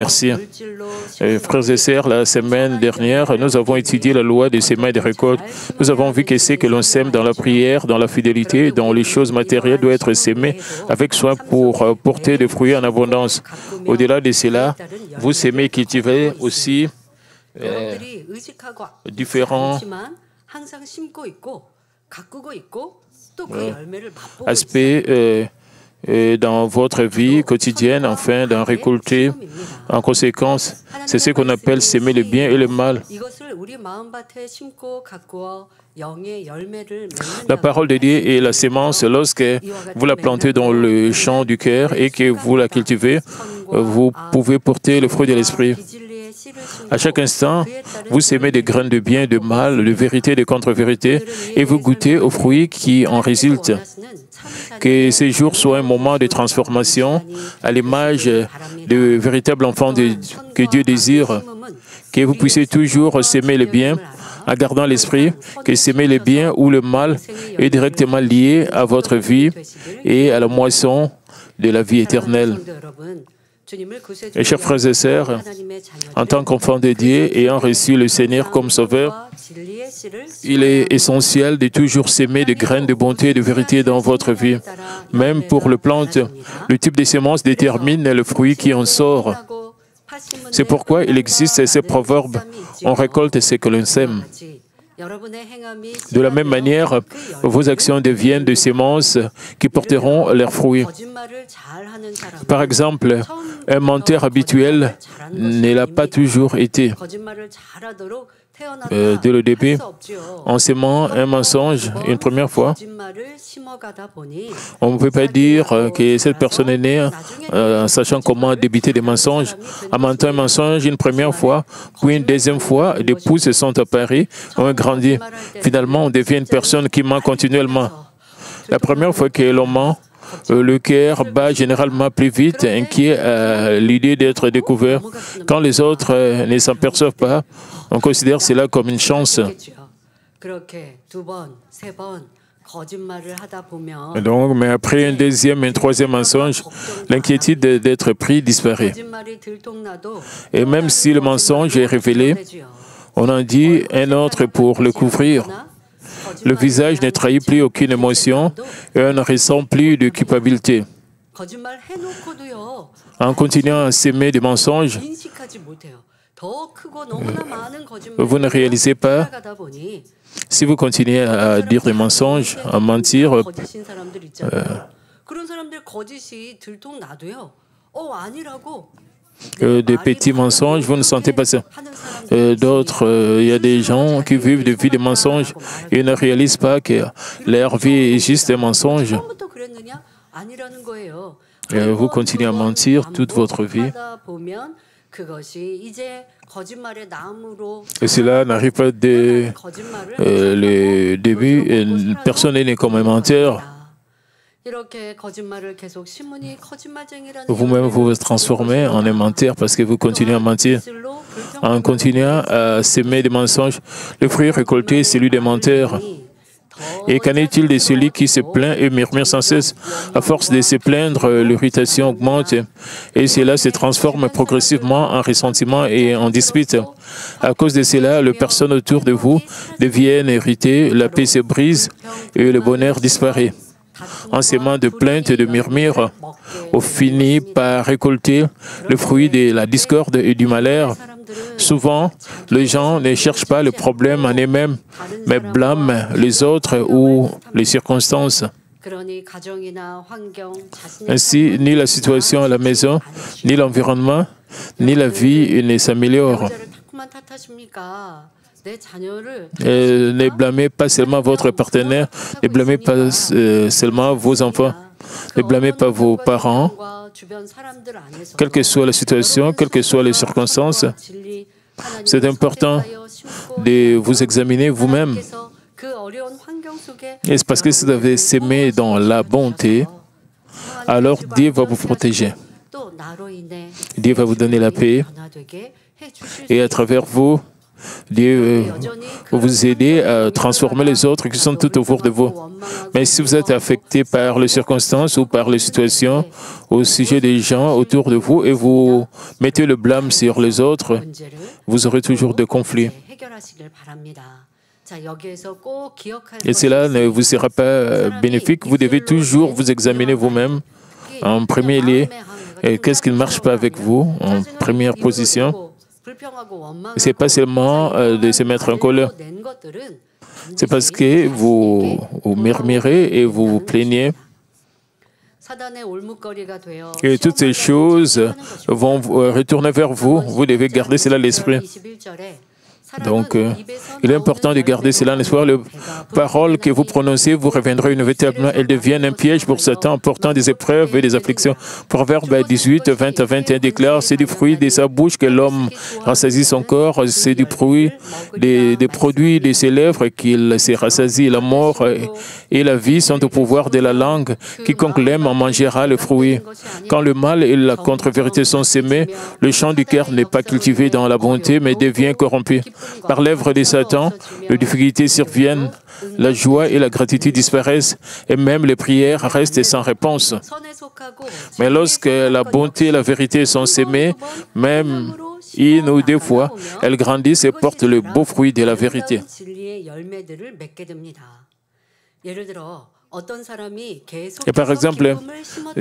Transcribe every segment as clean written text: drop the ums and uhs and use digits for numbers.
Merci. Frères et sœurs, la semaine dernière, nous avons étudié la loi des semences et des récoltes. Nous avons vu que ce que l'on sème dans la prière, dans la fidélité, dans les choses matérielles doit être semé avec soin pour porter des fruits en abondance. Au-delà de cela, vous semez et cultivez aussi différents aspects dans votre vie quotidienne afin d'en récolter. En conséquence, c'est ce qu'on appelle semer le bien et le mal. La parole de Dieu est la sémence. Lorsque vous la plantez dans le champ du cœur et que vous la cultivez, vous pouvez porter le fruit de l'esprit. À chaque instant, vous semez des graines de bien et de mal, de vérité et de contre-vérité, et vous goûtez aux fruits qui en résultent. Que ces jours soient un moment de transformation à l'image de véritables enfants que Dieu désire. Que vous puissiez toujours s'aimer le bien en gardant l'esprit que s'aimer le bien ou le mal est directement lié à votre vie et à la moisson de la vie éternelle. Et chers frères et sœurs, en tant qu'enfants de Dieu, ayant reçu le Seigneur comme Sauveur, il est essentiel de toujours s'aimer des graines de bonté et de vérité dans votre vie. Même pour le plante, le type de semence détermine le fruit qui en sort. C'est pourquoi il existe ces proverbes, on récolte ce que l'on sème. De la même manière, vos actions deviennent des semences qui porteront leurs fruits. Par exemple, un menteur habituel ne l'a pas toujours été. Dès le début, en sémant un mensonge une première fois, on ne peut pas dire que cette personne est née en sachant comment débiter des mensonges. En mentant un mensonge une première fois, puis une deuxième fois, des pousses se sont apparues, ont grandi. Finalement, on devient une personne qui ment continuellement. La première fois que l'on ment, le cœur bat généralement plus vite, inquiet à l'idée d'être découvert. Quand les autres ne s'en perçoivent pas, on considère cela comme une chance. Donc, mais après un deuxième et un troisième mensonge, l'inquiétude d'être pris disparaît. Et même si le mensonge est révélé, on en dit un autre pour le couvrir. Le visage ne trahit plus aucune émotion et on ne ressent plus de culpabilité. En continuant à s'aimer des mensonges, vous ne réalisez pas, si vous continuez à dire des mensonges, à mentir, des petits mensonges, vous ne sentez pas ça. D'autres, il y a des gens qui vivent de vie de mensonges et ne réalisent pas que leur vie est juste un mensonge. Vous continuez à mentir toute votre vie. Et cela n'arrive pas dès le début. Personne n'est né comme un menteur. Vous-même, vous vous transformez en un menteur parce que vous continuez à mentir. En continuant à s'aimer des mensonges, le fruit récolté est celui des menteurs. Et qu'en est-il de celui qui se plaint et murmure sans cesse? À force de se plaindre, l'irritation augmente et cela se transforme progressivement en ressentiment et en dispute. À cause de cela, les personnes autour de vous deviennent irritées, la paix se brise et le bonheur disparaît. En s'aimant de plaintes et de murmures, on finit par récolter le fruit de la discorde et du malheur. Souvent, les gens ne cherchent pas le problème en eux-mêmes, mais blâment les autres ou les circonstances. Ainsi, ni la situation à la maison, ni l'environnement, ni la vie ne s'améliorent. Ne blâmez pas seulement votre partenaire, ne blâmez pas seulement vos enfants, ne blâmez pas vos parents, quelle que soit la situation, quelles que soient les circonstances. C'est important de vous examiner vous-même. Et c'est parce que si vous avez sémé dans la bonté, alors Dieu va vous protéger. Dieu va vous donner la paix et à travers vous, Dieu vous aider à transformer les autres qui sont tout autour de vous. Mais si vous êtes affecté par les circonstances ou par les situations au sujet des gens autour de vous et vous mettez le blâme sur les autres, vous aurez toujours des conflits. Et cela ne vous sera pas bénéfique. Vous devez toujours vous examiner vous-même en premier lieu. Qu'est-ce qui ne marche pas avec vous en première position? Ce n'est pas seulement de se mettre en colère. C'est parce que vous murmurez et vous vous plaignez. Et toutes ces choses vont retourner vers vous. Vous devez garder cela à l'esprit. Donc, il est important de garder cela en espoir. Les paroles que vous prononcez vous reviendront inévitablement. Elles deviennent un piège pour Satan, apportant des épreuves et des afflictions. Proverbe 18, 20 à 21 déclare, c'est du fruit de sa bouche que l'homme rassasie son corps, c'est du fruit des produits de ses lèvres qu'il s'est rassasie. La mort et la vie sont au pouvoir de la langue. Quiconque l'aime en mangera le fruit. Quand le mal et la contre-vérité sont sémés, le champ du cœur n'est pas cultivé dans la bonté, mais devient corrompu. Par l'œuvre de Satan, les difficultés surviennent, la joie et la gratitude disparaissent, et même les prières restent sans réponse. Mais lorsque la bonté et la vérité sont sémées, même une ou deux fois, elles grandissent et portent le beau fruit de la vérité. Et par exemple,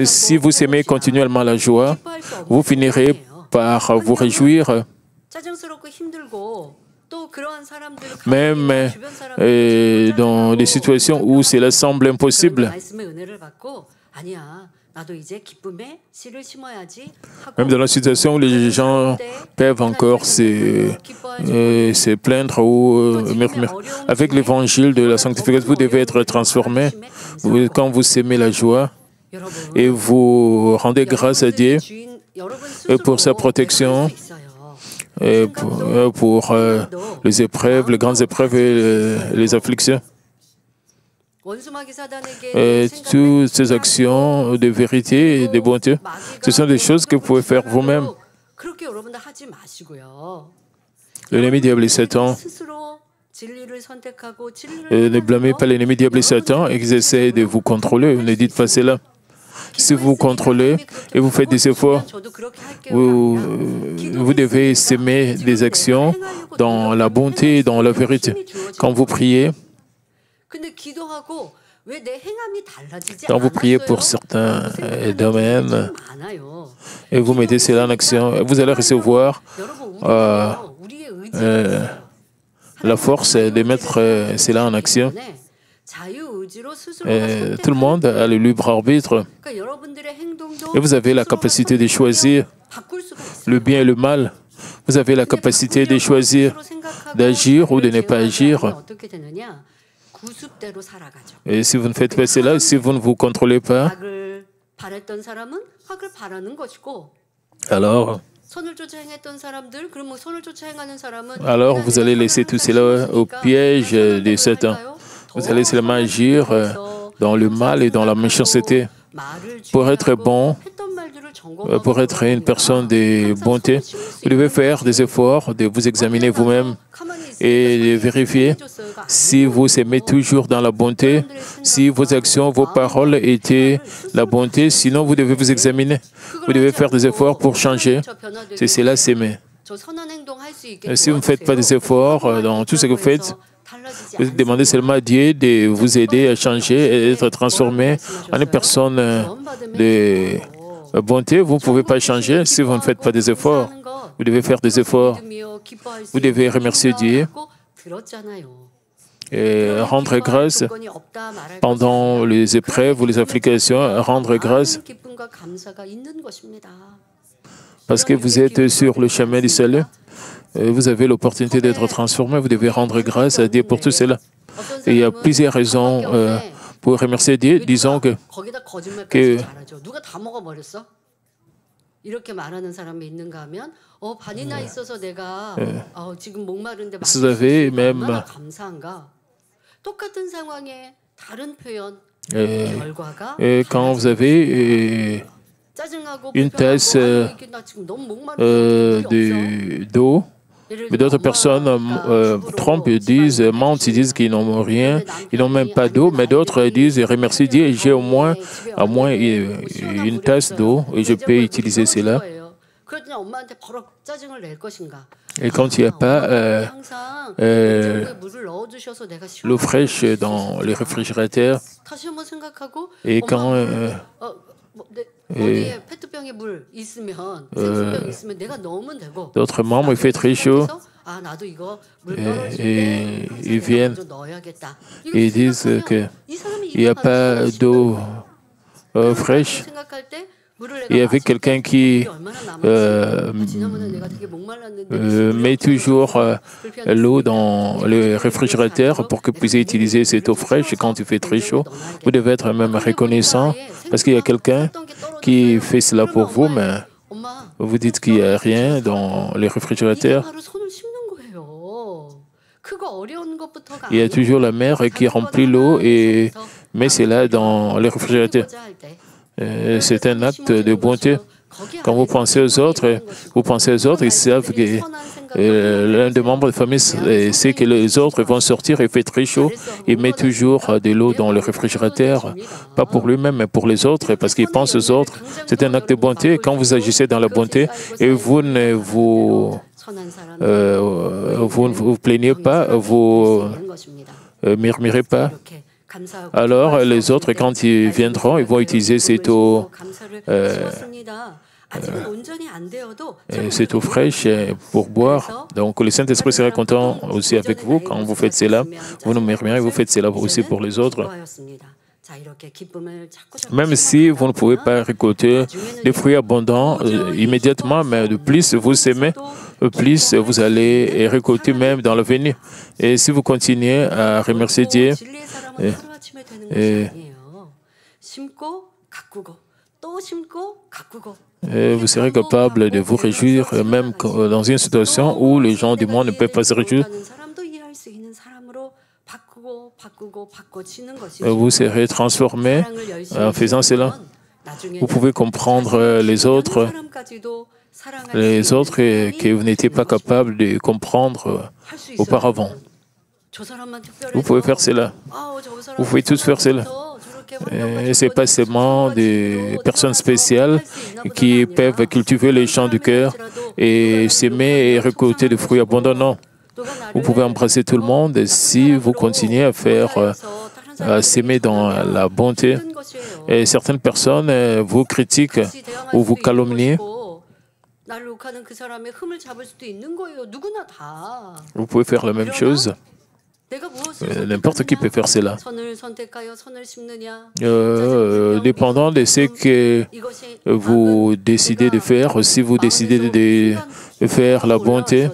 si vous sémez continuellement la joie, vous finirez par vous réjouir. Même dans des situations où cela semble impossible. Même dans la situation où les gens peuvent encore se plaindre ou murmurer. Avec l'évangile de la sanctification, vous devez être transformé. Quand vous sémez la joie et vous rendez grâce à Dieu pour sa protection, et pour les épreuves, les grandes épreuves et les afflictions. Et toutes ces actions de vérité et de bonté, ce sont des choses que vous pouvez faire vous-même. L'ennemi diable et Satan. Ne blâmez pas l'ennemi diable et Satan et qu'ils essaient de vous contrôler. Ne dites pas cela. Si vous contrôlez et vous faites des efforts, vous devez s'aimer des actions dans la bonté et dans la vérité. Quand vous priez pour certains domaines et vous mettez cela en action, vous allez recevoir la force de mettre cela en action. Tout le monde a le libre arbitre et vous avez la capacité de choisir le bien et le mal. Vous avez la capacité de choisir d'agir ou de ne pas agir. Et si vous ne faites pas cela, si vous ne vous contrôlez pas, alors vous allez laisser tout cela au piège de Satan. Vous allez seulement agir dans le mal et dans la méchanceté. Pour être bon, pour être une personne de bonté, vous devez faire des efforts, de vous examiner vous-même et de vérifier si vous aimez toujours dans la bonté, si vos actions, vos paroles étaient la bonté. Sinon, vous devez vous examiner. Vous devez faire des efforts pour changer. C'est cela, s'aimer. Si vous ne faites pas des efforts dans tout ce que vous faites, vous demandez seulement à Dieu de vous aider à changer et être transformé en une personne de bonté. Vous ne pouvez pas changer si vous ne faites pas des efforts. Vous devez faire des efforts. Vous devez remercier Dieu et rendre grâce pendant les épreuves ou les applications, rendre grâce parce que vous êtes sur le chemin du salut. Vous avez l'opportunité d'être transformé, vous devez rendre grâce à Dieu pour tout cela. Et il y a plusieurs raisons pour remercier Dieu. Disons que vous avez même quand vous avez une tasse d'eau Mais d'autres personnes trompent, disent, mentent, ils disent qu'ils n'ont rien, ils n'ont même pas d'eau, mais d'autres disent, remercie Dieu, j'ai au moins une tasse d'eau et je peux utiliser cela. Et quand il n'y a pas l'eau fraîche dans les réfrigérateurs, et quand d'autres membres, il fait très chaud, et ils viennent et ils disent qu'il n'y a pas d'eau fraîche. Et avec quelqu'un qui met toujours l'eau dans le réfrigérateur pour que vous puissiez utiliser cette eau fraîche quand il fait très chaud, vous devez être même reconnaissant parce qu'il y a quelqu'un qui fait cela pour vous, mais vous dites qu'il n'y a rien dans le réfrigérateur. Il y a toujours la mère qui remplit l'eau et met cela dans le réfrigérateur. C'est un acte de bonté. Quand vous pensez aux autres, ils savent que l'un des membres de la famille sait que les autres vont sortir, il fait très chaud, il met toujours de l'eau dans le réfrigérateur, pas pour lui-même, mais pour les autres, parce qu'il pense aux autres. C'est un acte de bonté. Quand vous agissez dans la bonté et vous ne vous plaignez pas, vous murmurez pas, alors les autres, quand ils viendront, ils vont utiliser cette eau fraîche pour boire. Donc le Saint-Esprit sera content aussi avec vous quand vous faites cela. Vous nous murmurez, vous faites cela aussi pour les autres. Même si vous ne pouvez pas récolter des fruits abondants immédiatement, mais de plus vous s'aimez, plus vous allez récolter même dans l'avenir. Et si vous continuez à remercier Dieu, vous serez capable de vous réjouir, même dans une situation où les gens du monde ne peuvent pas se réjouir. Vous serez transformé en faisant cela. Vous pouvez comprendre les autres que vous n'étiez pas capable de comprendre auparavant. Vous pouvez faire cela. Vous pouvez tous faire cela. Ce n'est pas seulement des personnes spéciales qui peuvent cultiver les champs du cœur et s'aimer et récolter des fruits abondants. Non. Vous pouvez embrasser tout le monde si vous continuez à s'aimer dans la bonté. Et certaines personnes vous critiquent ou vous calomnient. Vous pouvez faire la même chose. N'importe qui peut faire cela. Dépendant de ce que vous décidez de faire, si vous décidez de faire la bonté,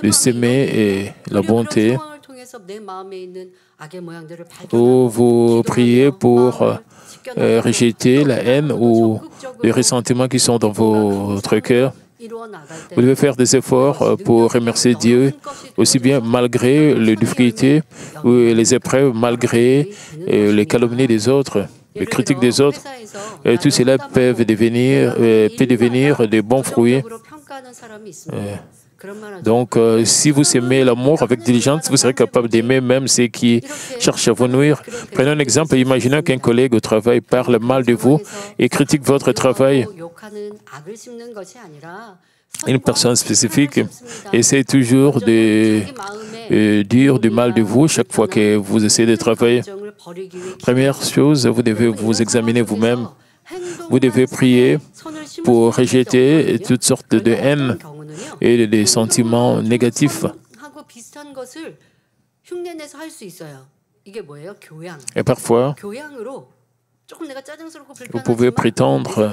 de s'aimer et la bonté, ou vous priez pour rejeter la haine ou les ressentiments qui sont dans votre cœur. Vous devez faire des efforts pour remercier Dieu, aussi bien malgré les difficultés ou les épreuves, malgré les calomnies des autres, les critiques des autres. Et tout cela peut devenir de bons fruits. Donc, si vous aimez l'amour avec diligence, vous serez capable d'aimer même ceux qui cherchent à vous nuire. Prenons un exemple. Imaginez qu'un collègue au travail parle mal de vous et critique votre travail. Une personne spécifique essaie toujours de dire du mal de vous chaque fois que vous essayez de travailler. Première chose, vous devez vous examiner vous-même. Vous devez prier pour rejeter toutes sortes de haine et des sentiments négatifs. Et parfois, vous pouvez prétendre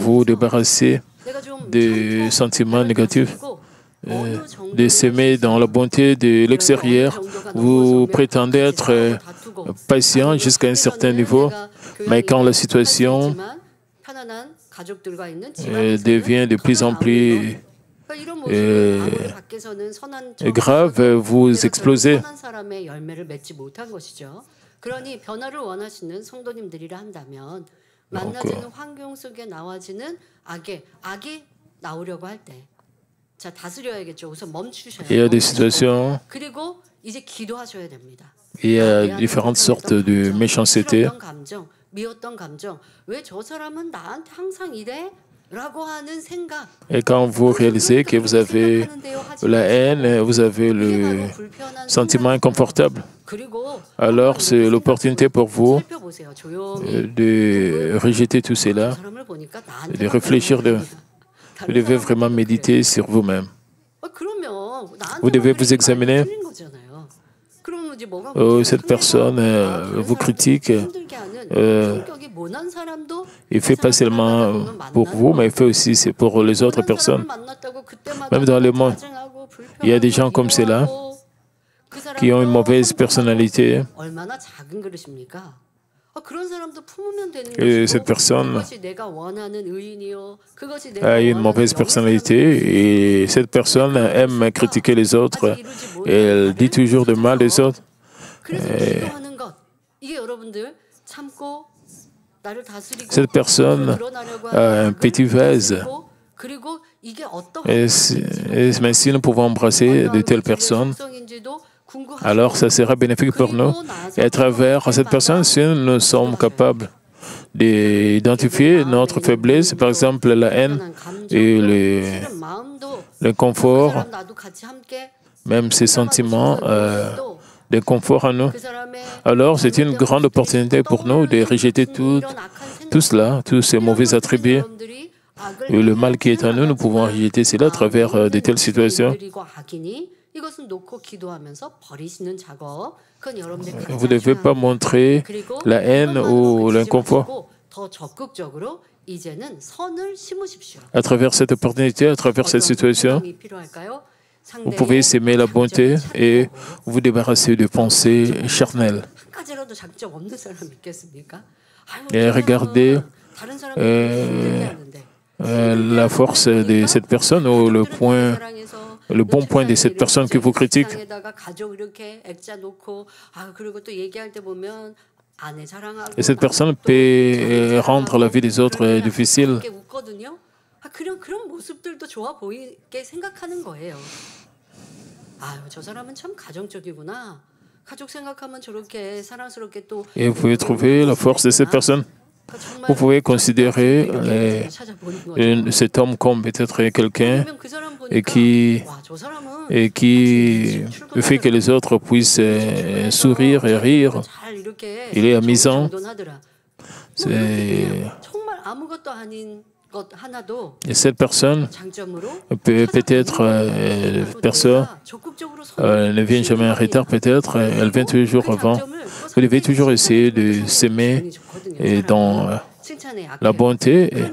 vous débarrasser des sentiments négatifs, de s'aimer dans la bonté de l'extérieur. Vous prétendez être patient jusqu'à un certain niveau, mais quand la situation devient de plus en plus grave, vous explosez. Donc, il y a des situations, il y a différentes sortes de méchanceté. Et quand vous réalisez que vous avez la haine, vous avez le sentiment inconfortable, alors c'est l'opportunité pour vous de rejeter tout cela, de réfléchir. Vous devez vraiment méditer sur vous-même. Vous devez vous examiner. Cette personne vous critique. Il fait pas seulement pour vous, mais il fait aussi pour les autres personnes. Même dans le monde, il y a des gens comme cela qui ont une mauvaise personnalité. Et cette personne a une mauvaise personnalité et cette personne aime critiquer les autres. Et elle dit toujours de mal des autres. Cette personne a un petit vase. Mais si nous pouvons embrasser de telles personnes, alors ça sera bénéfique pour nous. Et à travers cette personne, si nous sommes capables d'identifier notre faiblesse, par exemple la haine et le confort, même ces sentiments de confort en nous, alors c'est une grande opportunité pour nous de rejeter tout cela, tous ces mauvais attributs. Et le mal qui est en nous, nous pouvons rejeter cela à travers de telles situations. Vous ne devez pas montrer la haine ou l'inconfort. À travers cette opportunité, à travers cette situation, vous pouvez s'aimer la bonté et vous débarrasser de pensées charnelles. Et regardez la force de cette personne ou le bon point de cette personne qui vous critique. Et cette personne peut rendre la vie des autres difficile. Et vous pouvez trouver la force de cette personne. Vous pouvez considérer cet homme comme peut-être quelqu'un qui fait que les autres puissent sourire et rire. Il est amusant. Et cette personne peut-être personne ne vient jamais en retard, peut-être elle vient toujours avant. Vous devez toujours essayer de s'aimer dans la bonté. Et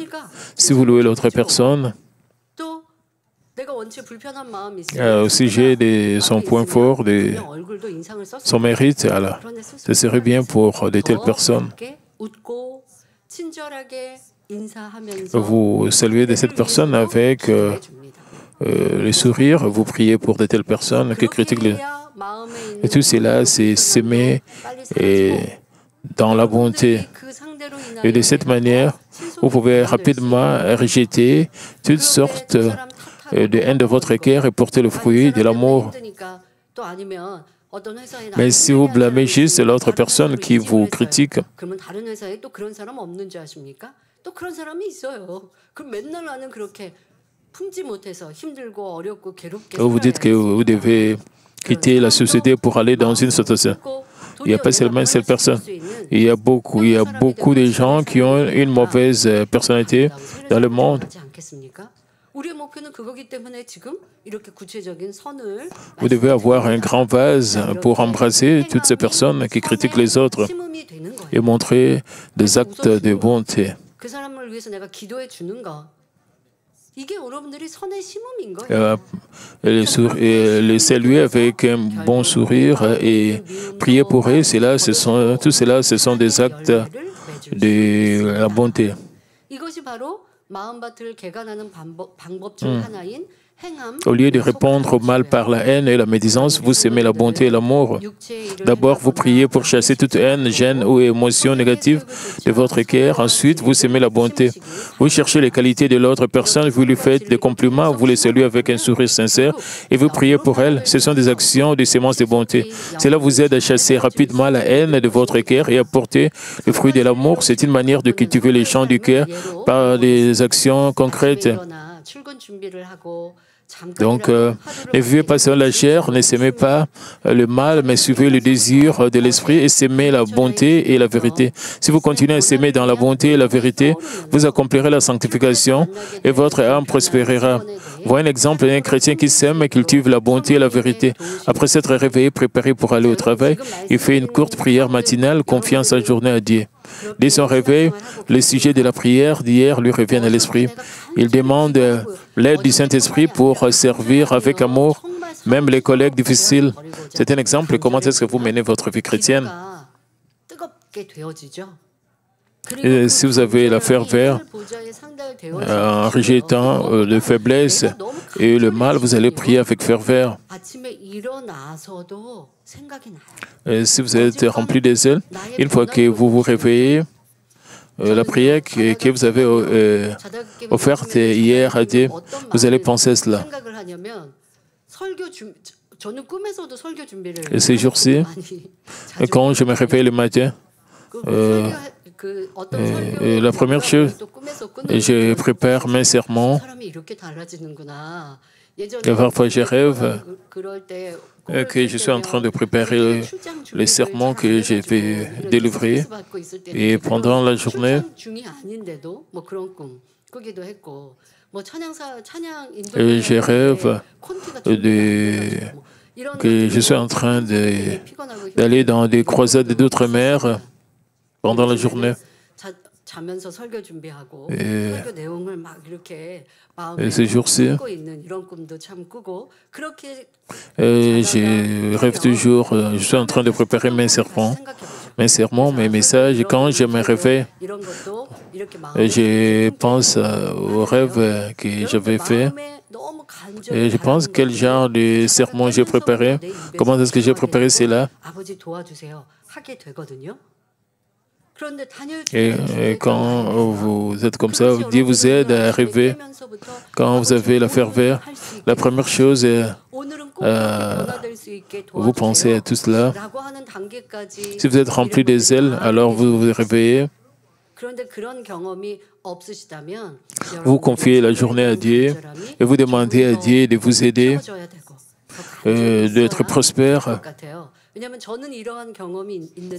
si vous louez l'autre personne, au sujet de son point fort, de son mérite, alors, ce serait bien pour de telles personnes. Vous saluez de cette personne avec le sourire, vous priez pour de telles personnes qui critiquent les... Et tout cela, c'est s'aimer et dans la bonté. Et de cette manière, vous pouvez rapidement rejeter toutes sortes de haine de votre cœur et porter le fruit de l'amour. Mais si vous blâmez juste l'autre personne qui vous critique, vous dites que vous devez quitter la société pour aller dans une situation. Il n'y a pas seulement cette personne. Il y a beaucoup de gens qui ont une mauvaise personnalité dans le monde. Vous devez avoir un grand vase pour embrasser toutes ces personnes qui critiquent les autres et montrer des actes de bonté. Les saluer avec un bon sourire et prier pour eux, tout cela, ce sont des actes de la bonté. Au lieu de répondre au mal par la haine et la médisance, vous sémez la bonté et l'amour. D'abord, vous priez pour chasser toute haine, gêne ou émotion négative de votre cœur. Ensuite, vous sémez la bonté. Vous cherchez les qualités de l'autre personne, vous lui faites des compliments, vous les saluez avec un sourire sincère et vous priez pour elle. Ce sont des actions de sémence de bonté. Cela vous aide à chasser rapidement la haine de votre cœur et à porter le fruit de l'amour. C'est une manière de cultiver les champs du cœur par des actions concrètes. Donc, ne vivez pas selon la chair, ne s'aimez pas le mal, mais suivez le désir de l'esprit et s'aimez la bonté et la vérité. Si vous continuez à s'aimer dans la bonté et la vérité, vous accomplirez la sanctification et votre âme prospérera. Voyez un exemple d'un chrétien qui s'aime et cultive la bonté et la vérité. Après s'être réveillé, préparé pour aller au travail, il fait une courte prière matinale, confiant sa journée à Dieu. Dès son réveil, le sujet de la prière d'hier lui revient à l'esprit. Il demande l'aide du Saint-Esprit pour servir avec amour, même les collègues difficiles. C'est un exemple de comment est-ce que vous menez votre vie chrétienne. Et si vous avez la ferveur, en rejetant les faiblesses et le mal, vous allez prier avec ferveur. Et si vous êtes rempli de zèle, une fois que vous vous réveillez, la prière que vous avez offerte hier à Dieu, vous allez penser à cela. Et ces jours-ci, quand je me réveille le matin, la première chose, je prépare mes sermons. Et parfois, je rêve que je suis en train de préparer les sermons que je vais délivrer. Et pendant la journée, je rêve que je suis en train d'aller dans des croisades d'outre-mer pendant la journée. Et ces jours-ci, je rêve toujours, je suis en train de préparer mes sermons, mes messages, et quand je me réveille, je pense aux rêves que j'avais faits, et je pense quel genre de sermon j'ai préparé, comment est-ce que j'ai préparé cela. Et quand vous êtes comme ça, Dieu vous aide à arriver. Quand vous avez la ferveur, la première chose est vous pensez à tout cela. Si vous êtes rempli des ailes, alors vous vous réveillez. Vous confiez la journée à Dieu et vous demandez à Dieu de vous aider, d'être prospère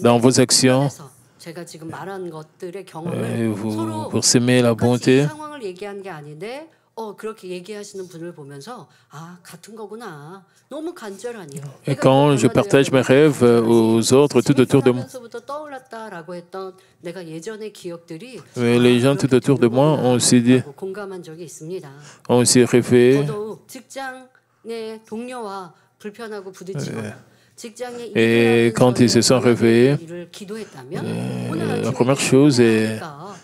dans vos actions. Vous s'aimez la bonté. Et quand je partage mes rêves aux autres tout autour de moi, les gens tout autour de moi ont aussi rêvé. Et quand ils se sont réveillés, la première chose,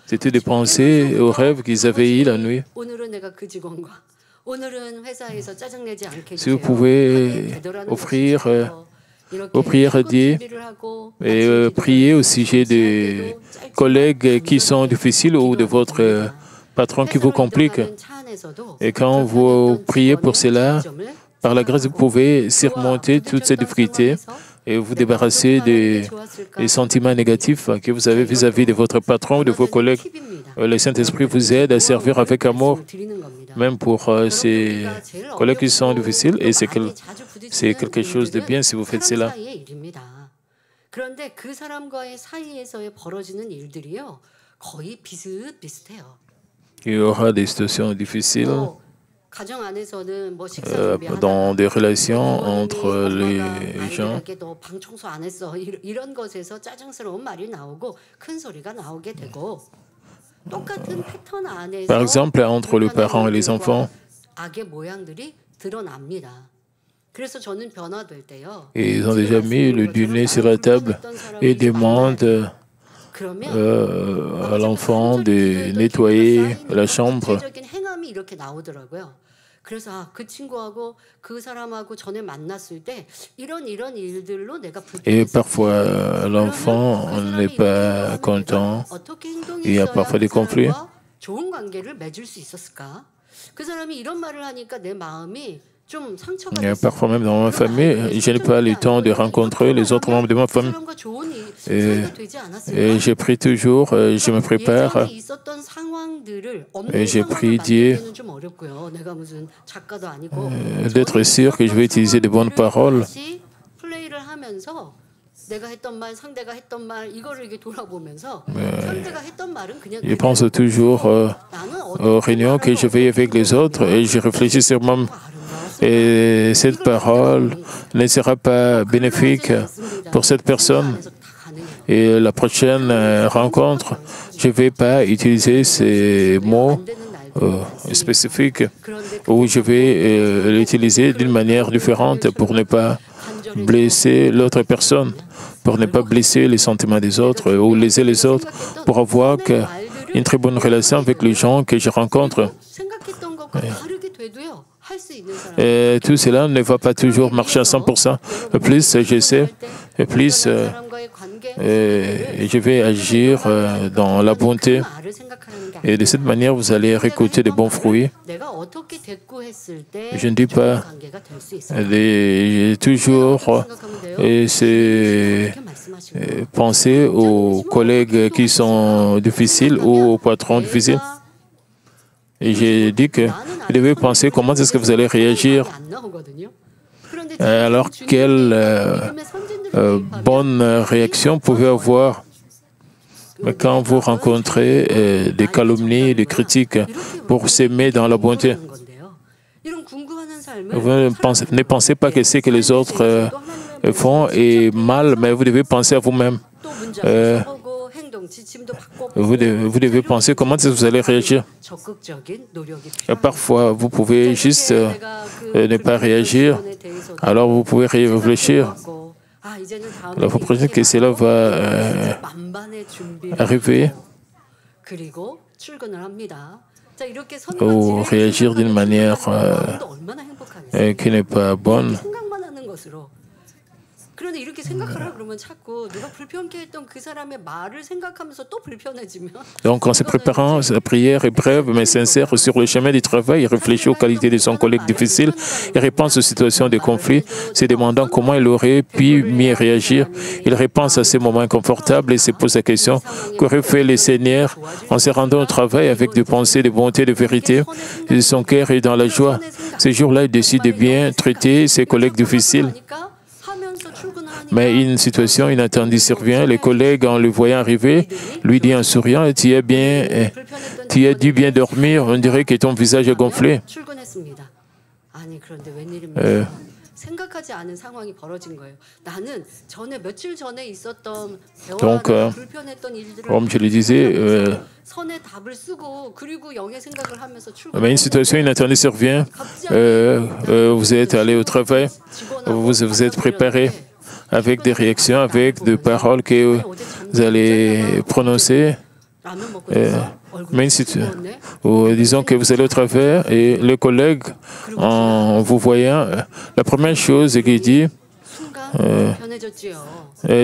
c'était de penser aux rêves qu'ils avaient eus la nuit. Si vous pouvez offrir vos prières à Dieu et prier au sujet des collègues qui sont difficiles ou de votre patron qui vous complique. Et quand vous priez pour cela, par la grâce, vous pouvez surmonter toutes ces difficultés et vous débarrasser des sentiments négatifs que vous avez vis-à-vis de votre patron ou de vos collègues. Le Saint-Esprit vous aide à servir avec amour, même pour ces collègues qui sont difficiles, et c'est quelque chose de bien si vous faites cela. Il y aura des situations difficiles dans des relations entre les gens. Par exemple, entre les parents et les enfants. Et ils ont déjà mis le dîner sur la table et demandent à l'enfant de nettoyer la chambre. Et parfois, l'enfant n'est pas content. Il y a parfois des conflits. Parfois même dans ma famille, je n'ai pas le temps de rencontrer les autres membres de ma famille. Et je prie toujours, je me prépare. Et je prie Dieu d'être sûr que je vais utiliser de bonnes paroles. Je pense toujours aux réunions que je fais avec les autres et je réfléchis sur moi. Et cette parole ne sera pas bénéfique pour cette personne. Et la prochaine rencontre, je ne vais pas utiliser ces mots spécifiques ou je vais l'utiliser d'une manière différente pour ne pas blesser l'autre personne, pour ne pas blesser les sentiments des autres ou léser les autres, pour avoir une très bonne relation avec les gens que je rencontre. Et tout cela ne va pas toujours marcher à 100%. Plus je sais, plus je vais agir dans la bonté. Et de cette manière, vous allez récolter de bons fruits. Je ne dis pas toujours penser aux collègues qui sont difficiles ou aux patrons difficiles. Et j'ai dit que vous devez penser comment est-ce que vous allez réagir. Alors, quelle bonne réaction pouvez avoir quand vous rencontrez des calomnies, des critiques pour s'aimer dans la bonté. Vous ne pensez pas que ce que les autres font est mal, mais vous devez penser à vous-même. Vous devez penser comment est-ce que vous allez réagir. Parfois, vous pouvez juste ne pas réagir, alors vous pouvez réfléchir. Alors, vous pensez que cela va arriver ou réagir d'une manière qui n'est pas bonne. Donc, en se préparant, sa prière est brève mais sincère sur le chemin du travail, il réfléchit aux qualités de son collègue difficile, il répond aux situations de conflit, se demandant comment il aurait pu mieux réagir. Il répond à ces moments inconfortables et se pose la question qu'aurait fait le Seigneur en se rendant au travail avec des pensées de bonté, de vérité. Son cœur est dans la joie. Ce jour-là, il décide de bien traiter ses collègues difficiles. Mais une situation inattendue survient. Les collègues, en le voyant arriver, lui disent en souriant, tu as dû bien dormir, on dirait que ton visage est gonflé. Donc, comme je le disais, mais une situation inattendue survient. Vous êtes allé au travail, vous êtes préparé avec des réactions, avec des paroles que vous allez prononcer. Mais disons que vous allez au travail et le collègue, en vous voyant, la première chose qu'il dit,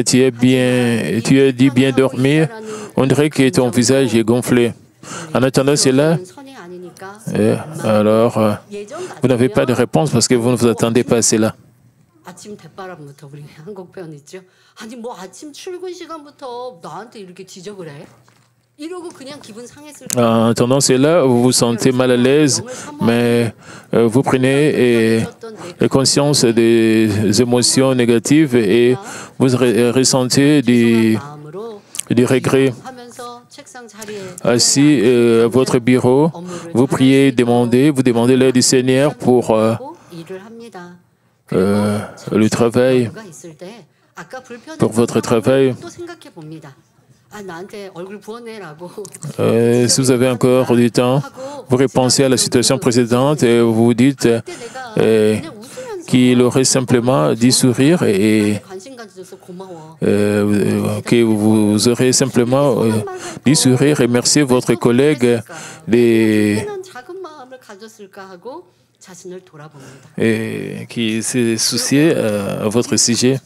tu as dit bien dormir, on dirait que ton visage est gonflé. En attendant cela, alors vous n'avez pas de réponse parce que vous ne vous attendez pas à cela. 아침 대바람부터 우리 한국 표현 있죠. 아니 뭐 아침 출근 시간부터 나한테 이렇게 지적을 해? En entendant cela, vous vous sentez mal à l'aise, mais vous prenez conscience des émotions négatives et vous ressentez du regret. Assis à votre bureau, vous priez, vous demandez l'aide du Seigneur pour le travail, pour votre travail. Si vous avez encore du temps, vous repensez à la situation précédente et vous vous dites qu'il aurait simplement dû sourire et que vous aurez simplement dû sourire et remercier votre collègue et qui s'est soucié à votre sujet.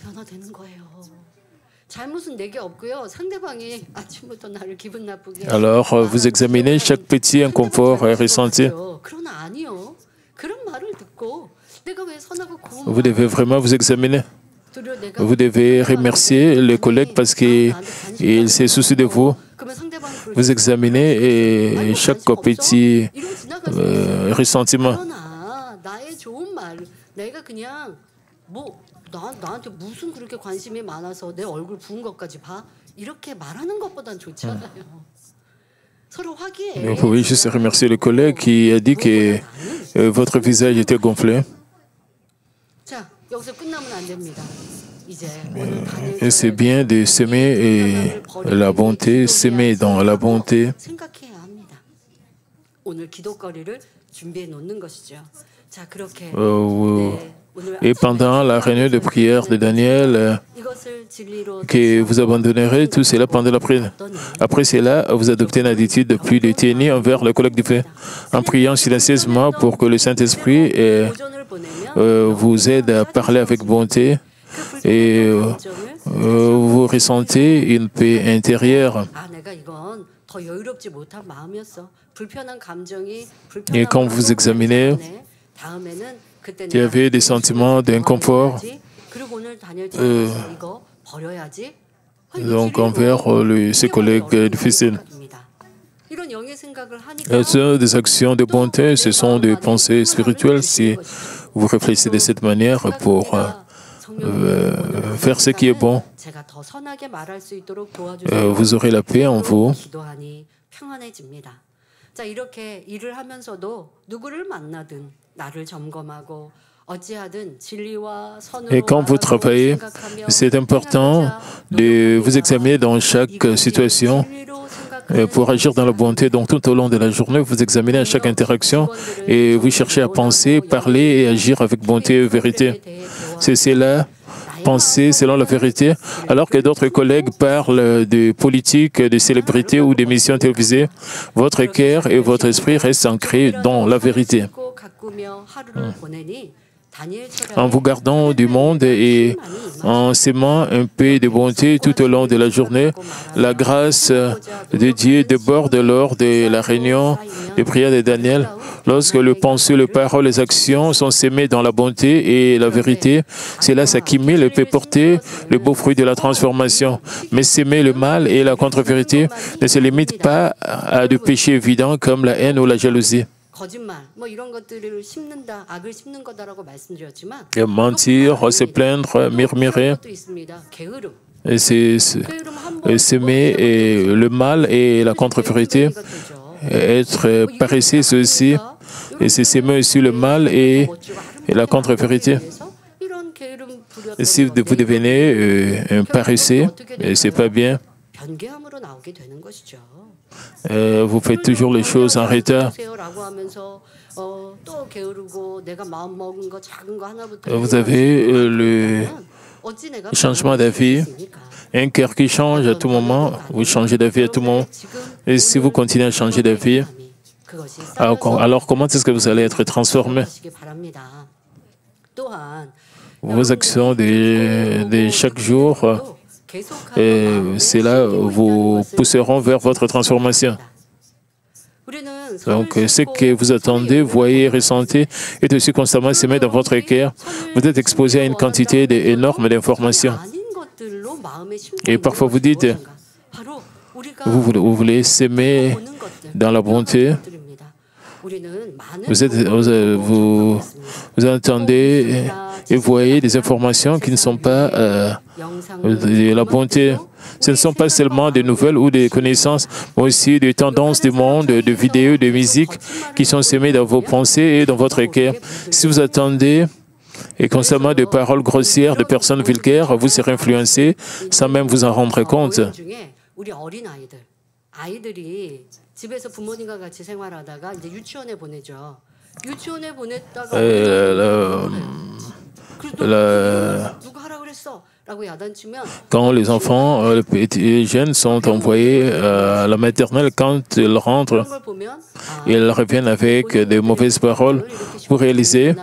Alors, vous examinez chaque petit inconfort ressenti. Vous devez vraiment vous examiner. Vous devez remercier les collègues parce qu'ils s'est soucié de vous. Vous examinez et chaque petit ressentiment. Vous pouvez juste remercier le collègue qui a dit que votre visage était gonflé. Et c'est bien de semer la bonté, semer dans la bonté. Et pendant la réunion de prière de Daniel, que vous abandonnerez tout cela pendant la prière. Après cela, vous adoptez une attitude plus de tenue envers le collègue du fait, en priant silencieusement pour que le Saint-Esprit vous aide à parler avec bonté et vous ressentez une paix intérieure. Et quand vous examinez, il y avait des sentiments d'inconfort donc envers ses collègues difficiles. Ce sont des actions de bonté, ce sont des pensées spirituelles. Si vous réfléchissez de cette manière pour faire ce qui est bon, vous aurez la paix en vous. Et quand vous travaillez, c'est important de vous examiner dans chaque situation pour agir dans la bonté. Donc tout au long de la journée, vous examinez à chaque interaction et vous cherchez à penser, parler et agir avec bonté et vérité. C'est cela, penser selon la vérité, alors que d'autres collègues parlent de politique, de célébrités ou d'émissions télévisées. Votre cœur et votre esprit restent ancrés dans la vérité. En vous gardant du monde et en s'aimant un peu de bonté tout au long de la journée, la grâce de Dieu déborde lors de la réunion de prière de Daniel. Lorsque le pensée, les paroles, les actions sont sémées dans la bonté et la vérité, cela s'accumule et peut porter le beau fruit de la transformation. Mais s'aimer le mal et la contre-vérité ne se limite pas à des péchés évidents comme la haine ou la jalousie. Et mentir, se plaindre, murmurer, s'aimer le mal et la contre-vérité, être paresseux, c'est aussi, et c'est s'aimer aussi le mal et la contre-vérité. Si vous devenez un paresseux, ce n'est pas bien. Vous faites toujours les choses en retard. Vous avez le changement d'avis, un cœur qui change à tout moment, vous changez d'avis à tout moment. Et si vous continuez à changer d'avis, alors comment est-ce que vous allez être transformé? Vos actions de chaque jour, cela vous pousseront vers votre transformation. Donc, ce que vous attendez, voyez, ressentez, est aussi constamment semé dans votre cœur. Vous êtes exposé à une quantité énorme d'informations. Et parfois, vous dites, vous voulez s'aimer dans la bonté. Vous entendez et voyez des informations qui ne sont pas de la bonté. Ce ne sont pas seulement des nouvelles ou des connaissances, mais aussi des tendances du monde, de vidéos, de musique qui sont semées dans vos pensées et dans votre cœur. Si vous attendez et constamment des paroles grossières de personnes vulgaires, vous serez influencé sans même vous en rendre compte. Quand les enfants, les jeunes sont envoyés à la maternelle, quand ils rentrent, ils reviennent avec de mauvaises paroles pour réaliser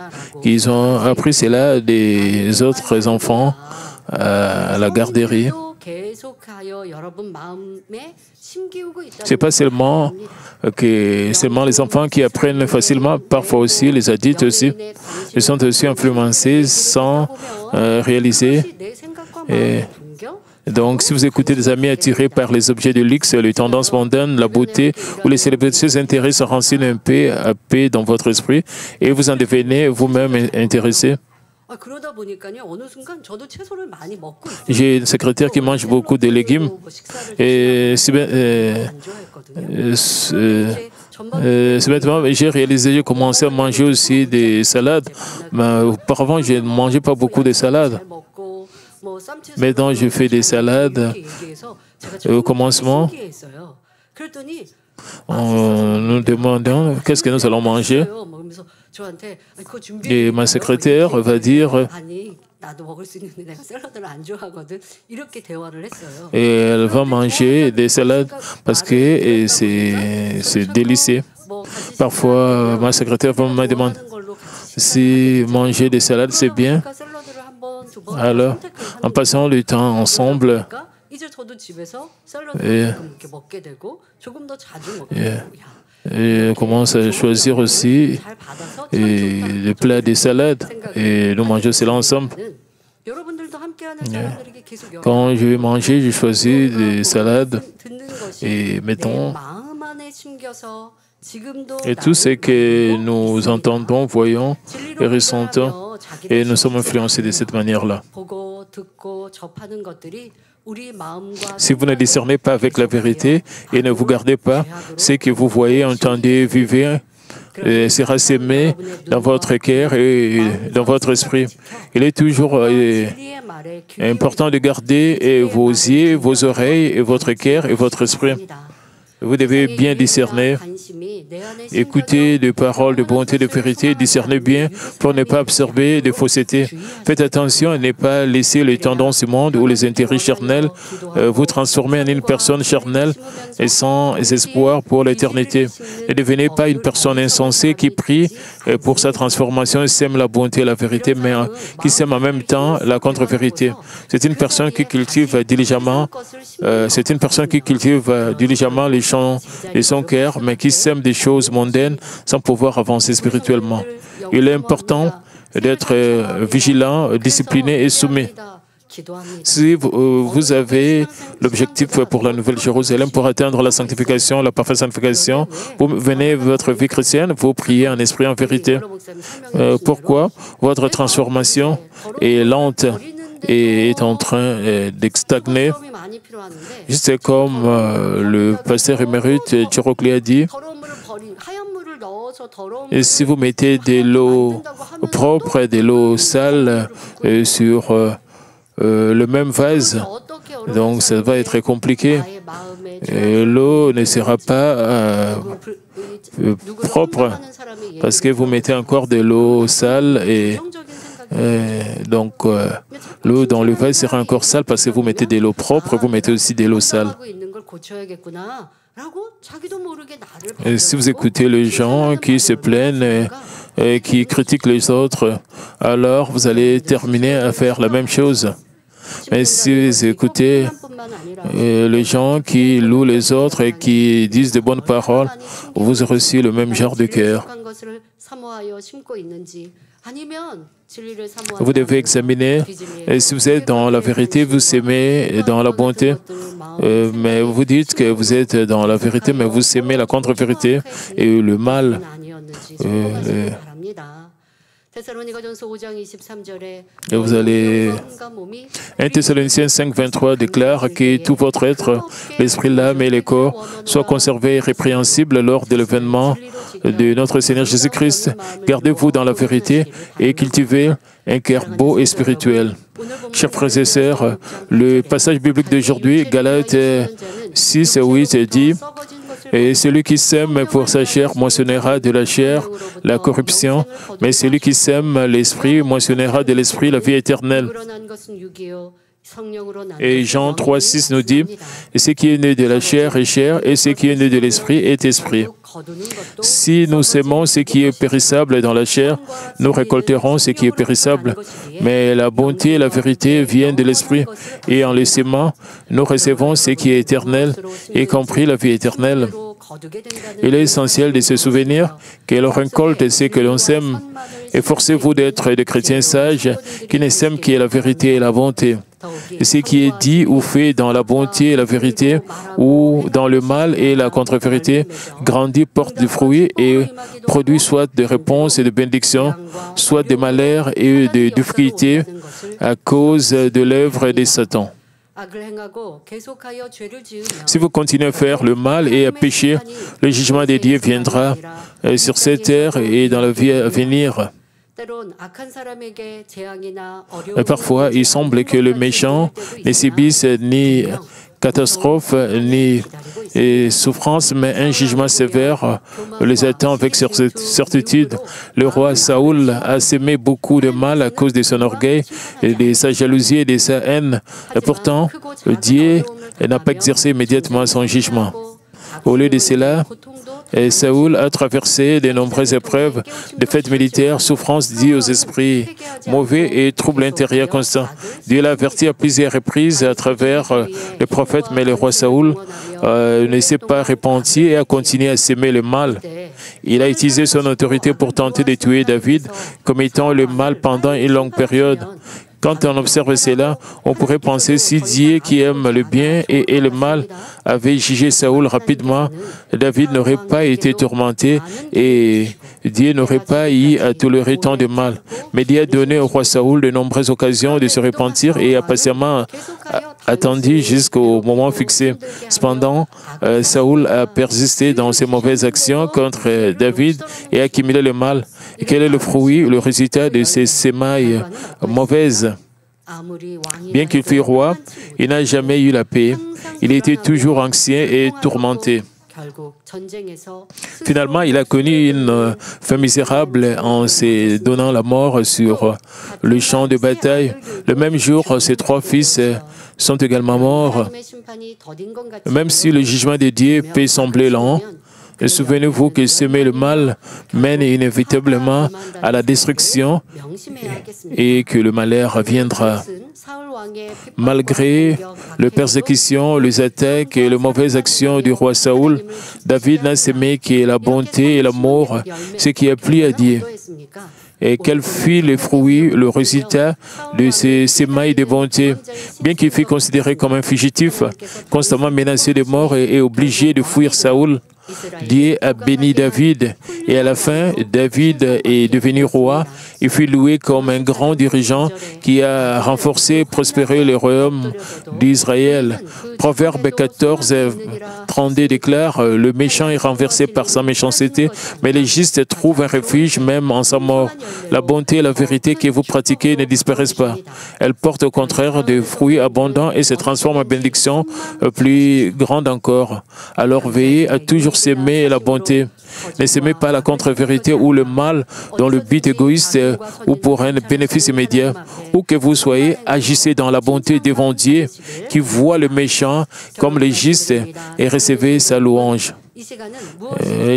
qu'ils ont appris cela des autres enfants à la garderie. C'est pas seulement les enfants qui apprennent facilement, parfois aussi les adultes aussi. Ils sont aussi influencés sans réaliser. Et donc, si vous écoutez des amis attirés par les objets de luxe, les tendances mondaines, la beauté ou les célébrités, ces intérêts se renseigner un peu à paix dans votre esprit et vous en devenez vous-même intéressé. J'ai une secrétaire qui mange beaucoup de légumes et c'est bêtement, j'ai réalisé, j'ai commencé à manger aussi des salades. Mais auparavant, je ne mangeais pas beaucoup de salades. Maintenant, je fais des salades. Au commencement, en nous demandant qu'est-ce que nous allons manger. Et ma secrétaire va dire, et elle va manger des salades parce que c'est délicieux. Parfois, ma secrétaire va me demander si manger des salades c'est bien. Alors, en passant le temps ensemble, et on commence à choisir aussi les plats des salades et nous mangeons cela ensemble. Quand je vais manger, je choisis des salades et mettons et tout ce que nous entendons, voyons et ressentons et nous sommes influencés de cette manière-là. Si vous ne discernez pas avec la vérité et ne vous gardez pas, ce que vous voyez, entendez, vivez, sera sémé dans votre cœur et dans votre esprit. Il est toujours important de garder vos yeux, vos oreilles, et votre cœur et votre esprit. Vous devez bien discerner, écouter des paroles de bonté, de vérité, discerner bien pour ne pas absorber de fausseté. Faites attention à ne pas laisser les tendances du monde ou les intérêts charnels vous transformer en une personne charnelle et sans espoir pour l'éternité. Ne devenez pas une personne insensée qui prie pour sa transformation et sème la bonté et la vérité, mais qui sème en même temps la contre-vérité. C'est une personne qui cultive diligemment, les champs de son cœur, mais qui sème des choses mondaines sans pouvoir avancer spirituellement. Il est important d'être vigilant, discipliné et soumis. Si vous avez l'objectif pour la Nouvelle Jérusalem, pour atteindre la sanctification, la parfaite sanctification, vous venez votre vie chrétienne, vous priez en esprit, en vérité. Pourquoi? Votre transformation est lente et est en train de stagner. Juste comme le pasteur émérite Chiroclé a dit, et si vous mettez de l'eau propre et de l'eau sale sur le même vase, donc ça va être compliqué. L'eau ne sera pas propre parce que vous mettez encore de l'eau sale et donc l'eau dans le vase sera encore sale parce que vous mettez de l'eau propre, vous mettez aussi de l'eau sale. Et si vous écoutez les gens qui se plaignent et qui critiquent les autres, alors vous allez terminer à faire la même chose. Mais si vous écoutez les gens qui louent les autres et qui disent de bonnes paroles, vous aurez aussi le même genre de cœur. Vous devez examiner, et si vous êtes dans la vérité, vous s'aimez dans la bonté, mais vous dites que vous êtes dans la vérité, mais vous s'aimez la contre-vérité et le mal. 1 Thessaloniciens 5, 23 déclare que tout votre être, l'esprit, l'âme et le corps, soient conservés irrépréhensibles lors de l'événement de notre Seigneur Jésus-Christ. Gardez-vous dans la vérité et cultivez un cœur beau et spirituel. Chers frères et sœurs, le passage biblique d'aujourd'hui, Galates 6 et 8, dit « Et celui qui sème pour sa chair moissonnera de la chair la corruption, mais celui qui sème l'esprit moissonnera de l'esprit la vie éternelle. » Et Jean 3,6 nous dit, « Ce qui est né de la chair est chair, et ce qui est né de l'esprit est esprit. » Si nous sémons ce qui est périssable dans la chair, nous récolterons ce qui est périssable. Mais la bonté et la vérité viennent de l'esprit. Et en les sémant, nous recevons ce qui est éternel, y compris la vie éternelle. Il est essentiel de se souvenir que l'on récolte ce que l'on sème. Efforcez-vous d'être des chrétiens sages qui ne sèment que la vérité et la bonté. Et ce qui est dit ou fait dans la bonté et la vérité, ou dans le mal et la contre-vérité, grandit, porte du fruit et produit soit des réponses et de bénédictions, soit des malheurs et des difficultés à cause de l'œuvre de Satan. Si vous continuez à faire le mal et à pécher, le jugement de Dieu viendra sur cette terre et dans la vie à venir. Parfois, il semble que le méchant ne subisse ni catastrophe, ni souffrance, mais un jugement sévère les attend avec certitude. Le roi Saoul a sémé beaucoup de mal à cause de son orgueil, et de sa jalousie et de sa haine. Et pourtant, Dieu n'a pas exercé immédiatement son jugement. Au lieu de cela, Saoul a traversé de nombreuses épreuves, défaites militaires, souffrances dues aux esprits mauvais et troubles intérieurs constants. Dieu l'a averti à plusieurs reprises à travers les prophètes, mais le roi Saoul ne s'est pas repenti et a continué à s'aimer le mal. Il a utilisé son autorité pour tenter de tuer David, commettant le mal pendant une longue période. Quand on observe cela, on pourrait penser si Dieu qui aime le bien et le mal avait jugé Saoul rapidement, David n'aurait pas été tourmenté et Dieu n'aurait pas eu à tolérer tant de mal. Mais Dieu a donné au roi Saoul de nombreuses occasions de se repentir et a patiemment attendu jusqu'au moment fixé. Cependant, Saoul a persisté dans ses mauvaises actions contre David et a accumulé le mal. Et quel est le fruit, le résultat de ces semailles mauvaises? Bien qu'il fût roi, il n'a jamais eu la paix. Il était toujours anxieux et tourmenté. Finalement, il a connu une fin misérable en se donnant la mort sur le champ de bataille. Le même jour, ses 3 fils sont également morts. Même si le jugement de Dieu peut sembler lent, souvenez-vous que semer le mal mène inévitablement à la destruction et que le malheur viendra. Malgré les persécutions, les attaques et les mauvaises actions du roi Saoul, David n'a semé que la bonté et l'amour, ce qui a plu à Dieu. Et quel fut le fruit, le résultat de ces semailles de bonté? Bien qu'il fût considéré comme un fugitif, constamment menacé de mort et obligé de fuir Saoul, Dieu a béni David et à la fin, David est devenu roi. Il fut loué comme un grand dirigeant qui a renforcé et prospéré le royaume d'Israël. Proverbe 14, 32 déclare « Le méchant est renversé par sa méchanceté, mais les justes trouvent un refuge même en sa mort. La bonté et la vérité que vous pratiquez ne disparaissent pas. Elles portent au contraire des fruits abondants et se transforment en bénédictions plus grandes encore. Alors veillez à toujours s'aimer la bonté. Ne s'aimez pas la contre-vérité ou le mal dans le but égoïste ou pour un bénéfice immédiat. Où que vous soyez, agissez dans la bonté devant Dieu qui voit le méchant comme le juste et recevez sa louange.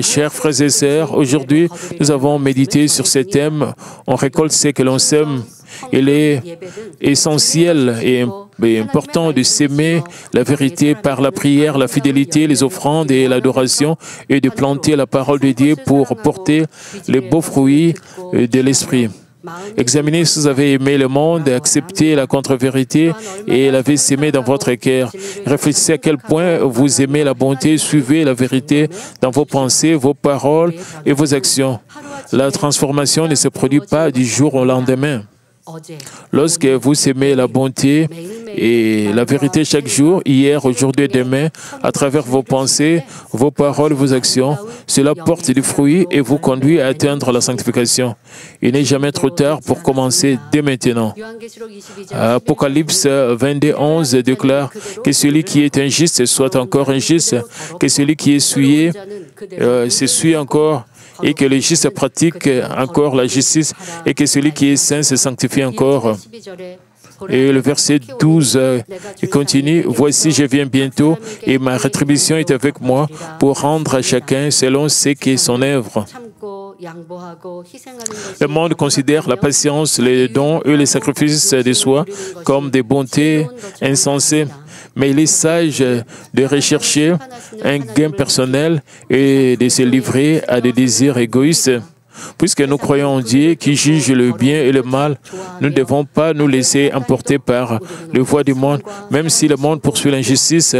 Chers frères et sœurs, aujourd'hui, nous avons médité sur ce thème. On récolte ce que l'on sème. Il est essentiel et important de s'aimer la vérité par la prière, la fidélité, les offrandes et l'adoration et de planter la parole de Dieu pour porter les beaux fruits de l'esprit. Examinez si vous avez aimé le monde, accepté la contre-vérité et l'avez sémé dans votre cœur. Réfléchissez à quel point vous aimez la bonté, suivez la vérité dans vos pensées, vos paroles et vos actions. La transformation ne se produit pas du jour au lendemain. Lorsque vous aimez la bonté et la vérité chaque jour, hier, aujourd'hui et demain, à travers vos pensées, vos paroles, vos actions, cela porte du fruit et vous conduit à atteindre la sanctification. Il n'est jamais trop tard pour commencer dès maintenant. Apocalypse 22, 11 déclare que celui qui est injuste soit encore injuste, que celui qui est souillé s'essuie encore, et que le juste pratique encore la justice, et que celui qui est saint se sanctifie encore. Et le verset 12 continue, « Voici, je viens bientôt, et ma rétribution est avec moi pour rendre à chacun selon ce qu'est son œuvre. » Le monde considère la patience, les dons et les sacrifices de soi comme des bontés insensées. Mais il est sage de rechercher un gain personnel et de se livrer à des désirs égoïstes. Puisque nous croyons en Dieu qui juge le bien et le mal, nous ne devons pas nous laisser emporter par le voie du monde, même si le monde poursuit l'injustice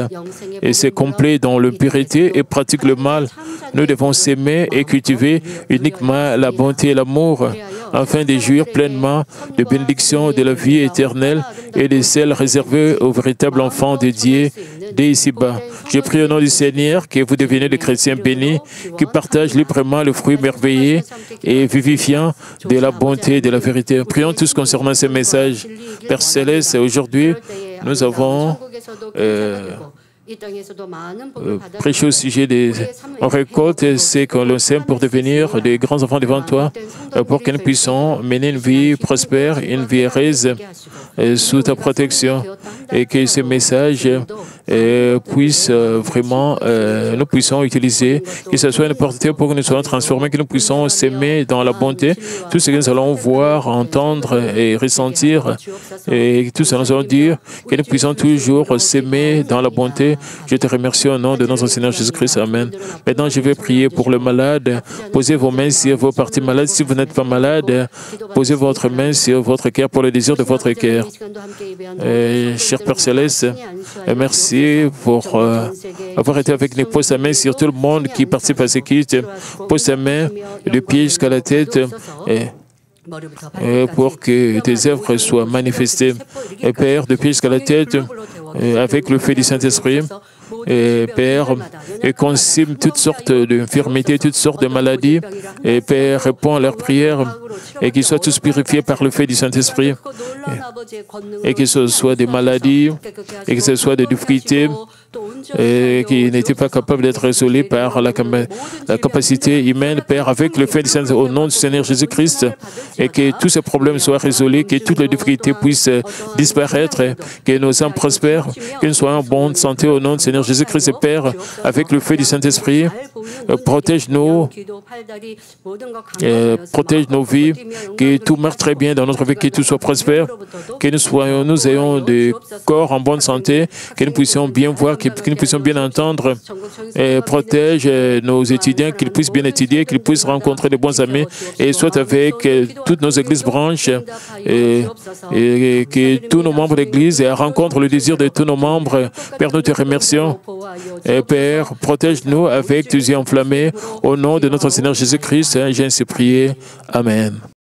et se complaît dans l'impureté et pratique le mal. Nous devons s'aimer et cultiver uniquement la bonté et l'amour, afin de jouir pleinement de bénédictions de la vie éternelle et de celles réservées aux véritables enfants de Dieu dès ici-bas. Je prie au nom du Seigneur que vous deveniez des chrétiens bénis, qui partagent librement le fruit merveilleux et vivifiant de la bonté et de la vérité. Prions tous concernant ce message. Père Céleste, aujourd'hui, nous avons prêché au sujet des... On récolte ce que l'on sème pour devenir des grands enfants devant toi, pour que nous puissions mener une vie prospère, une vie heureuse sous ta protection, et que ce message puisse vraiment, nous puissions utiliser, que ce soit une opportunité pour que nous soyons transformés, que nous puissions s'aimer dans la bonté, tout ce que nous allons voir, entendre et ressentir, et tout ce que nous allons dire, que nous puissions toujours s'aimer dans la bonté. Je te remercie au nom de notre Seigneur Jésus-Christ. Amen. Maintenant, je vais prier pour le malade. Posez vos mains sur vos parties malades. Si vous n'êtes pas malade, posez votre main sur votre cœur pour le désir de votre cœur. Cher Père Céleste, merci pour avoir été avec nous. Pose ta main sur tout le monde qui participe à ce culte. Pose ta main du pied jusqu'à la tête. Pour que tes œuvres soient manifestées. Et Père, depuis jusqu'à la tête, avec le feu du Saint-Esprit, et Père, et consume toutes sortes d'infirmités, toutes sortes de maladies, et Père, réponds à leurs prières, et qu'ils soient tous purifiés par le feu du Saint-Esprit, et que ce soit des maladies, et que ce soit des difficultés, et qui n'étaient pas capables d'être résolus par la capacité humaine, Père, avec le feu du Saint-Esprit, au nom du Seigneur Jésus-Christ, et que tous ces problèmes soient résolus, que toutes les difficultés puissent disparaître, que nos âmes prospèrent, que nous soyons en bonne santé au nom du Seigneur Jésus-Christ, Père, avec le feu du Saint-Esprit, protège-nous, protège nos vies, que tout marche très bien dans notre vie, que tout soit prospère, que nous ayons des corps en bonne santé, que nous puissions bien voir, que nous puissions bien entendre, et protège nos étudiants, qu'ils puissent bien étudier, qu'ils puissent rencontrer de bons amis, et soit avec toutes nos églises branches, et que tous nos membres d'église rencontrent le désir de tous nos membres. Père, nous te remercions. Et Père, protège-nous avec tes yeux enflammés. Au nom de notre Seigneur Jésus-Christ, j'ai ainsi prié. Amen.